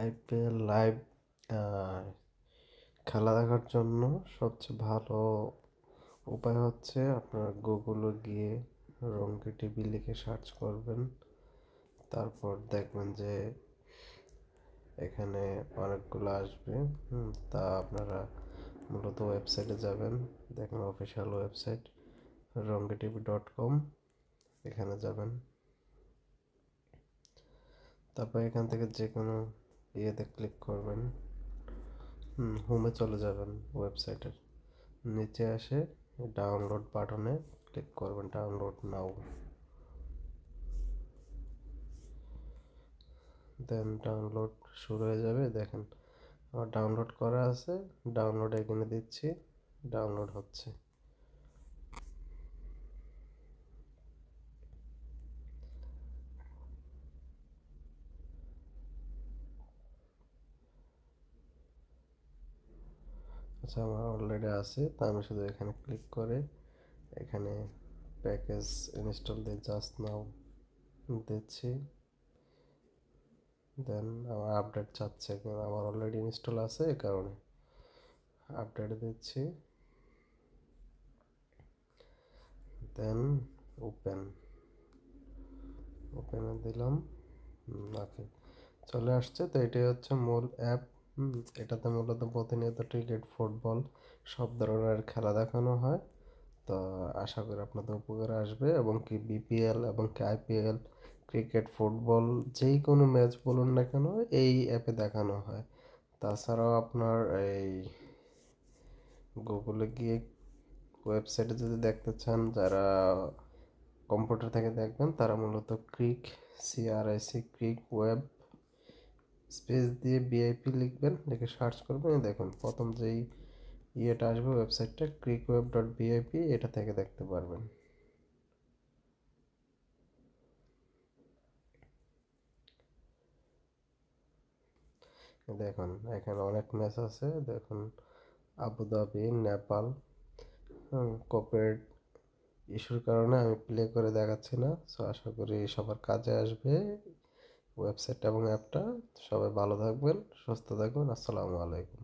IPL live খেলা দেখার জন্য সবচেয়ে ভালো উপায় হচ্ছে আপনার গুগলে গিয়ে রঙ্গি টিভি লিখে সার্চ করবেন। তারপর দেখবেন যে এখানে অনেকগুলো আসবে। তা আপনারা মূলত ওয়েবসাইটে যাবেন, দেখেন অফিসিয়াল ওয়েবসাইট rongitv.com, এখানে যাবেন। তারপর এখান থেকে যে কোনো ইয়েতে ক্লিক করবেন, হোমে চলে যাবেন। ওয়েবসাইটের নিচে আসে ডাউনলোড বাটনে ক্লিক করবেন, ডাউনলোড নাও। দেন ডাউনলোড শুরু হয়ে যাবে। দেখেন আমার ডাউনলোড করা আছে, ডাউনলোড এখানে দিচ্ছি, ডাউনলোড হচ্ছে। আচ্ছা, আমার অলরেডি আছে, তা আমি শুধু এখানে ক্লিক করে এখানে প্যাকেজ ইনস্টল দিয়ে জাস্ট নাও দিচ্ছি। দেন আমার আপডেট চাচ্ছে, কারণ আমার অলরেডি ইনস্টল আছে, এই কারণে আপডেট দিচ্ছি। দেন ওপেনে দিলাম। ওকে, চলে আসছে। তো এটাই হচ্ছে মূল অ্যাপ। এটাতে মূলত প্রতিনিয়ত ক্রিকেট, ফুটবল সব ধরনের খেলা দেখানো হয়। তো আশা করি আপনাদের উপকারে আসবে, এবং কি বিপিএল এবং কি আইপিএল, ক্রিকেট, ফুটবল যেই কোনো ম্যাচ বলুন না কেন এই অ্যাপে দেখানো হয়। তাছাড়াও আপনার এই গুগলে গিয়ে ওয়েবসাইটে যদি দেখতে চান, যারা কম্পিউটার থেকে দেখবেন তারা মূলত ক্রিক ওয়েব স্পেস দিয়ে বিআইপি লিখবেন, লিখে সার্চ করবেন। দেখুন প্রথম যেই ইয়েটা আসবে, ওয়েবসাইটটা crickweb.vip, এটা থেকে দেখতে পারবেন। দেখুন এখানে অনেক ম্যাচ আছে। দেখুন আবুধাবি, নেপাল, কপিরাইট ইস্যুর কারণে আমি প্লে করে দেখাচ্ছি না। সো আশা করি সবার কাজে আসবে ওয়েবসাইট এবং অ্যাপটা। সবাই ভালো থাকবেন, সুস্থ থাকবেন। আসসালামু আলাইকুম।